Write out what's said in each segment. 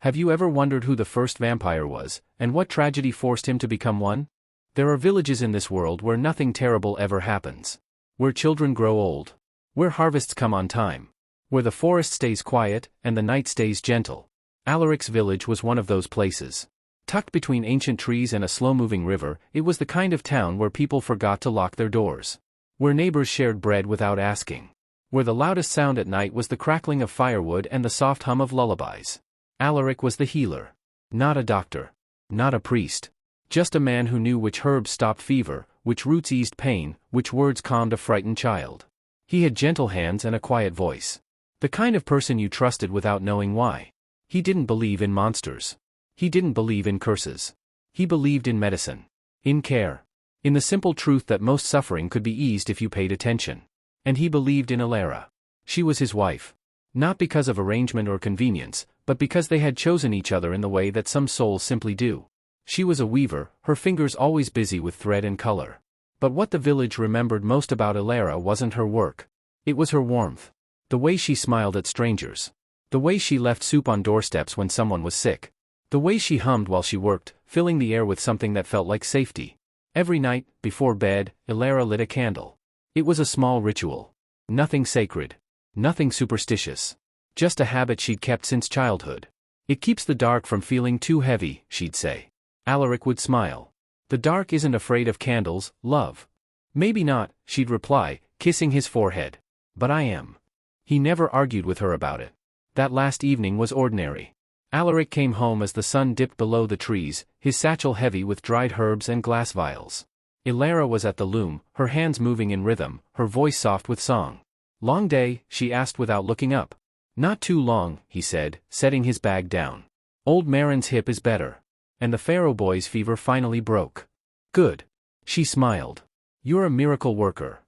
Have you ever wondered who the first vampire was, and what tragedy forced him to become one? There are villages in this world where nothing terrible ever happens. Where children grow old. Where harvests come on time. Where the forest stays quiet, and the night stays gentle. Alaric's village was one of those places. Tucked between ancient trees and a slow-moving river, it was the kind of town where people forgot to lock their doors. Where neighbors shared bread without asking. Where the loudest sound at night was the crackling of firewood and the soft hum of lullabies. Alaric was the healer. Not a doctor. Not a priest. Just a man who knew which herbs stopped fever, which roots eased pain, which words calmed a frightened child. He had gentle hands and a quiet voice. The kind of person you trusted without knowing why. He didn't believe in monsters. He didn't believe in curses. He believed in medicine. In care. In the simple truth that most suffering could be eased if you paid attention. And he believed in Elara. She was his wife. Not because of arrangement or convenience, but because they had chosen each other in the way that some souls simply do. She was a weaver, her fingers always busy with thread and color. But what the village remembered most about Elara wasn't her work. It was her warmth. The way she smiled at strangers. The way she left soup on doorsteps when someone was sick. The way she hummed while she worked, filling the air with something that felt like safety. Every night, before bed, Elara lit a candle. It was a small ritual. Nothing sacred. Nothing superstitious. Just a habit she'd kept since childhood. It keeps the dark from feeling too heavy, she'd say. Alaric would smile. The dark isn't afraid of candles, love. Maybe not, she'd reply, kissing his forehead. But I am. He never argued with her about it. That last evening was ordinary. Alaric came home as the sun dipped below the trees, his satchel heavy with dried herbs and glass vials. Elara was at the loom, her hands moving in rhythm, her voice soft with song. Long day, she asked without looking up. Not too long, he said, setting his bag down. Old Marin's hip is better. And the Pharaoh boy's fever finally broke. Good. She smiled. You're a miracle worker.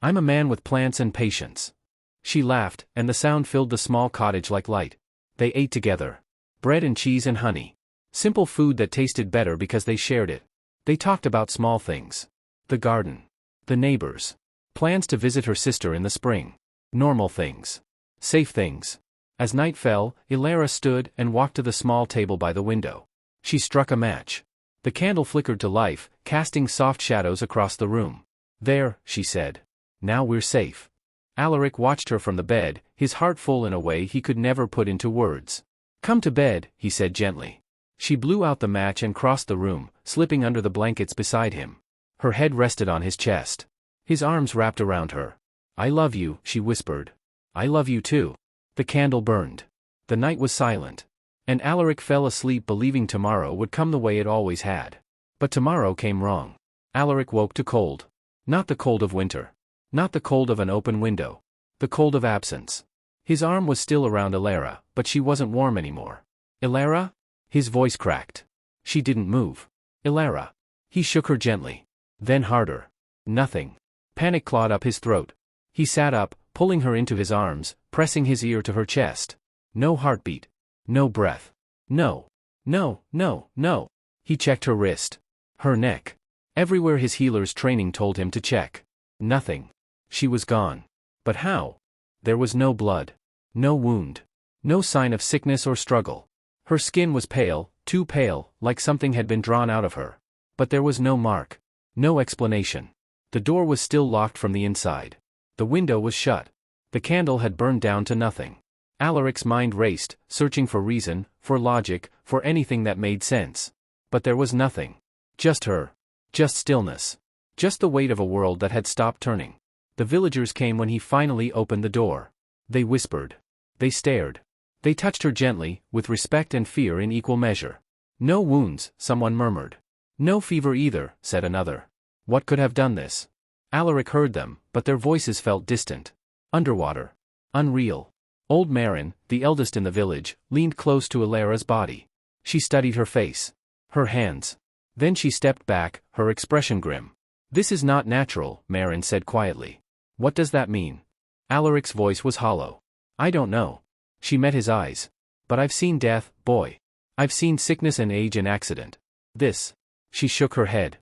I'm a man with plants and patience. She laughed, and the sound filled the small cottage like light. They ate together. Bread and cheese and honey. Simple food that tasted better because they shared it. They talked about small things. The garden. The neighbors. Plans to visit her sister in the spring. Normal things. Safe things. As night fell, Elara stood and walked to the small table by the window. She struck a match. The candle flickered to life, casting soft shadows across the room. There, she said. Now we're safe. Alaric watched her from the bed, his heart full in a way he could never put into words. Come to bed, he said gently. She blew out the match and crossed the room, slipping under the blankets beside him. Her head rested on his chest. His arms wrapped around her. I love you, she whispered. I love you too. The candle burned. The night was silent. And Alaric fell asleep believing tomorrow would come the way it always had. But tomorrow came wrong. Alaric woke to cold. Not the cold of winter. Not the cold of an open window. The cold of absence. His arm was still around Elara, but she wasn't warm anymore. Elara? His voice cracked. She didn't move. Elara. He shook her gently. Then harder. Nothing. Panic clawed up his throat. He sat up, pulling her into his arms, pressing his ear to her chest. No heartbeat. No breath. No. No, no, no. He checked her wrist. Her neck. Everywhere his healer's training told him to check. Nothing. She was gone. But how? There was no blood. No wound. No sign of sickness or struggle. Her skin was pale, too pale, like something had been drawn out of her. But there was no mark. No explanation. The door was still locked from the inside. The window was shut. The candle had burned down to nothing. Alaric's mind raced, searching for reason, for logic, for anything that made sense. But there was nothing. Just her. Just stillness. Just the weight of a world that had stopped turning. The villagers came when he finally opened the door. They whispered. They stared. They touched her gently, with respect and fear in equal measure. No wounds, someone murmured. No fever either, said another. What could have done this? Alaric heard them, but their voices felt distant. Underwater. Unreal. Old Marin, the eldest in the village, leaned close to Elara's body. She studied her face. Her hands. Then she stepped back, her expression grim. This is not natural, Marin said quietly. What does that mean? Alaric's voice was hollow. I don't know. She met his eyes. But I've seen death, boy. I've seen sickness and age and accident. This. She shook her head.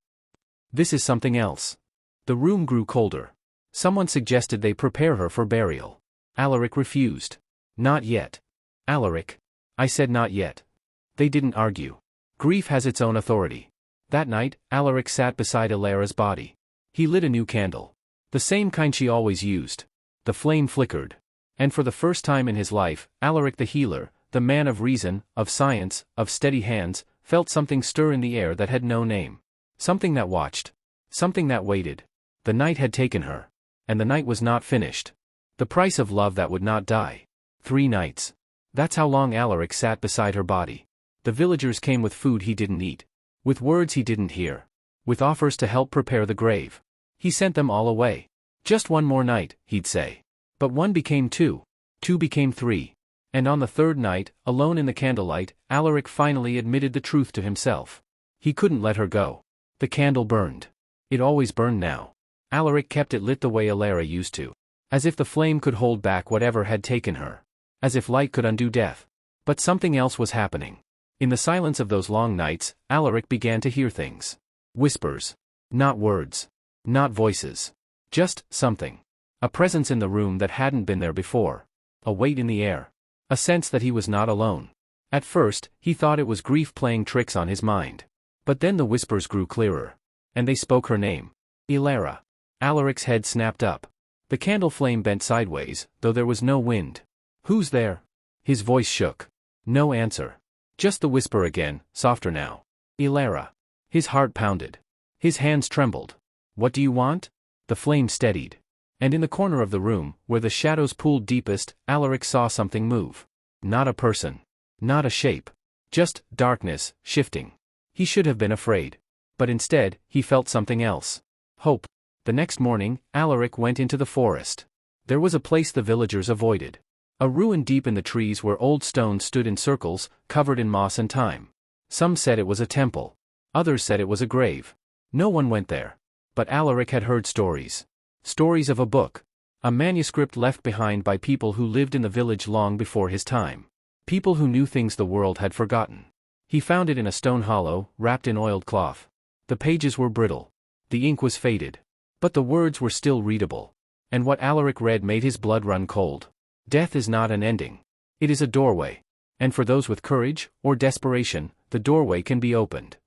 This is something else. The room grew colder. Someone suggested they prepare her for burial. Alaric refused. Not yet. Alaric. I said not yet. They didn't argue. Grief has its own authority. That night, Alaric sat beside Elara's body. He lit a new candle. The same kind she always used. The flame flickered. And for the first time in his life, Alaric the healer, the man of reason, of science, of steady hands, felt something stir in the air that had no name. Something that watched. Something that waited. The night had taken her. And the night was not finished. The price of love that would not die. 3 nights. That's how long Alaric sat beside her body. The villagers came with food he didn't eat. With words he didn't hear. With offers to help prepare the grave. He sent them all away. Just one more night, he'd say. But 1 became 2. 2 became 3. And on the 3rd night, alone in the candlelight, Alaric finally admitted the truth to himself. He couldn't let her go. The candle burned. It always burned now. Alaric kept it lit the way Elara used to. As if the flame could hold back whatever had taken her. As if light could undo death. But something else was happening. In the silence of those long nights, Alaric began to hear things. Whispers. Not words. Not voices. Just something. A presence in the room that hadn't been there before. A weight in the air. A sense that he was not alone. At first, he thought it was grief playing tricks on his mind. But then the whispers grew clearer. And they spoke her name. Elara. Alaric's head snapped up. The candle flame bent sideways, though there was no wind. Who's there? His voice shook. No answer. Just the whisper again, softer now. Elara. His heart pounded. His hands trembled. What do you want? The flame steadied. And in the corner of the room, where the shadows pooled deepest, Alaric saw something move. Not a person. Not a shape. Just darkness, shifting. He should have been afraid. But instead, he felt something else. Hope. The next morning, Alaric went into the forest. There was a place the villagers avoided. A ruin deep in the trees where old stones stood in circles, covered in moss and thyme. Some said it was a temple. Others said it was a grave. No one went there. But Alaric had heard stories. Stories of a book. A manuscript left behind by people who lived in the village long before his time. People who knew things the world had forgotten. He found it in a stone hollow, wrapped in oiled cloth. The pages were brittle. The ink was faded. But the words were still readable. And what Alaric read made his blood run cold. Death is not an ending. It is a doorway. And for those with courage, or desperation, the doorway can be opened.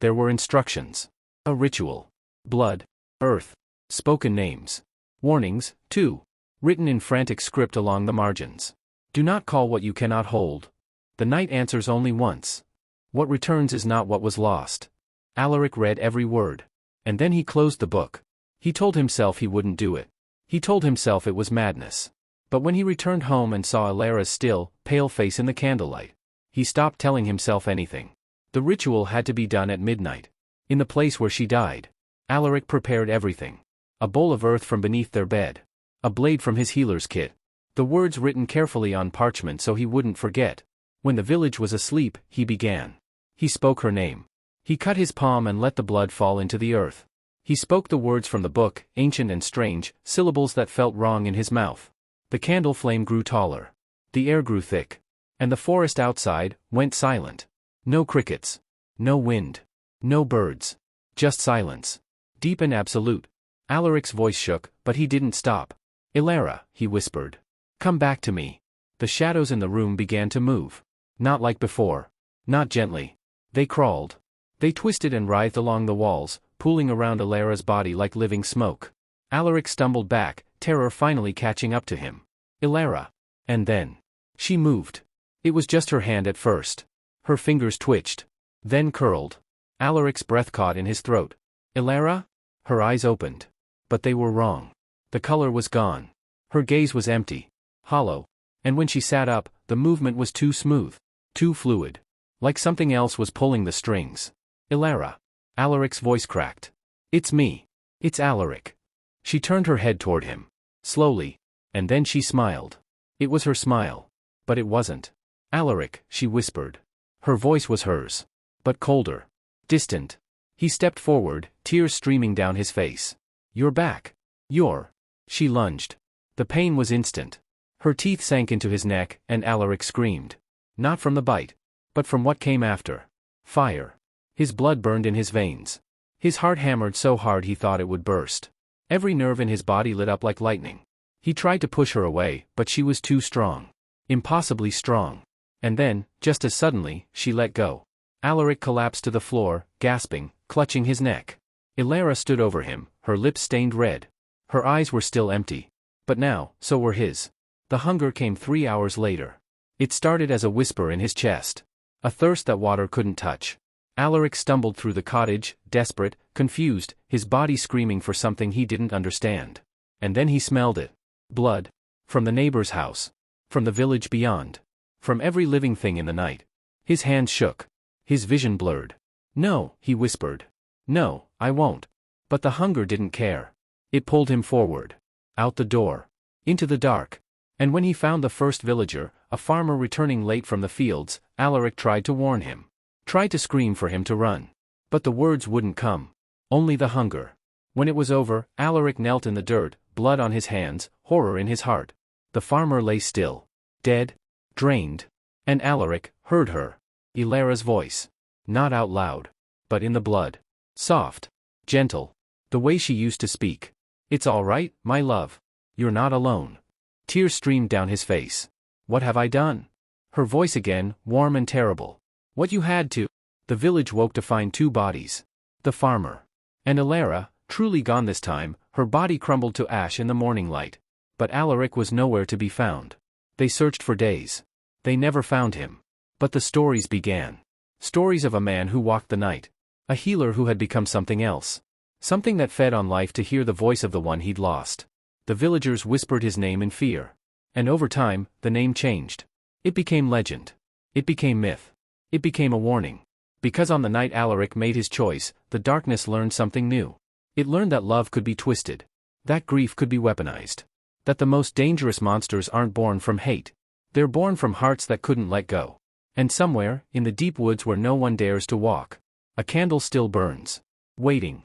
There were instructions. A ritual. Blood. Earth. Spoken names. Warnings, too. Written in frantic script along the margins. Do not call what you cannot hold. The night answers only once. What returns is not what was lost. Alaric read every word. And then he closed the book. He told himself he wouldn't do it. He told himself it was madness. But when he returned home and saw Elara's still, pale face in the candlelight, he stopped telling himself anything. The ritual had to be done at midnight. In the place where she died. Alaric prepared everything. A bowl of earth from beneath their bed. A blade from his healer's kit. The words written carefully on parchment so he wouldn't forget. When the village was asleep, he began. He spoke her name. He cut his palm and let the blood fall into the earth. He spoke the words from the book, ancient and strange, syllables that felt wrong in his mouth. The candle flame grew taller. The air grew thick. And the forest outside went silent. No crickets. No wind. No birds. Just silence. Deep and absolute. Alaric's voice shook, but he didn't stop. Elara, he whispered. Come back to me. The shadows in the room began to move. Not like before. Not gently. They crawled. They twisted and writhed along the walls, pooling around Elara's body like living smoke. Alaric stumbled back, terror finally catching up to him. Elara. And then. She moved. It was just her hand at first. Her fingers twitched. Then curled. Alaric's breath caught in his throat. Elara? Her eyes opened. But they were wrong. The color was gone. Her gaze was empty. Hollow. And when she sat up, the movement was too smooth. Too fluid. Like something else was pulling the strings. Elara. Alaric's voice cracked. It's me. It's Alaric. She turned her head toward him. Slowly. And then she smiled. It was her smile. But it wasn't. Alaric, she whispered. Her voice was hers. But colder. Distant. He stepped forward, tears streaming down his face. You're back. You're. She lunged. The pain was instant. Her teeth sank into his neck, and Alaric screamed. Not from the bite. But from what came after. Fire. His blood burned in his veins. His heart hammered so hard he thought it would burst. Every nerve in his body lit up like lightning. He tried to push her away, but she was too strong. Impossibly strong. And then, just as suddenly, she let go. Alaric collapsed to the floor, gasping, clutching his neck. Ilara stood over him, her lips stained red. Her eyes were still empty. But now, so were his. The hunger came 3 hours later. It started as a whisper in his chest. A thirst that water couldn't touch. Alaric stumbled through the cottage, desperate, confused, his body screaming for something he didn't understand. And then he smelled it. Blood. From the neighbor's house. From the village beyond. From every living thing in the night. His hands shook. His vision blurred. "No," he whispered. "No, I won't." But the hunger didn't care. It pulled him forward. Out the door. Into the dark. And when he found the first villager, a farmer returning late from the fields, Alaric tried to warn him. Tried to scream for him to run. But the words wouldn't come. Only the hunger. When it was over, Alaric knelt in the dirt, blood on his hands, horror in his heart. The farmer lay still. Dead. Drained. And Alaric heard her. Ilara's voice. Not out loud. But in the blood. Soft. Gentle. The way she used to speak. "It's all right, my love. You're not alone." Tears streamed down his face. "What have I done?" Her voice again, warm and terrible. "What you had to." The village woke to find 2 bodies. The farmer. And Ilara, truly gone this time, her body crumbled to ash in the morning light. But Alaric was nowhere to be found. They searched for days. They never found him. But the stories began. Stories of a man who walked the night. A healer who had become something else. Something that fed on life to hear the voice of the one he'd lost. The villagers whispered his name in fear. And over time, the name changed. It became legend. It became myth. It became a warning. Because on the night Alaric made his choice, the darkness learned something new. It learned that love could be twisted. That grief could be weaponized. That the most dangerous monsters aren't born from hate. They're born from hearts that couldn't let go. And somewhere, in the deep woods where no one dares to walk, a candle still burns. Waiting.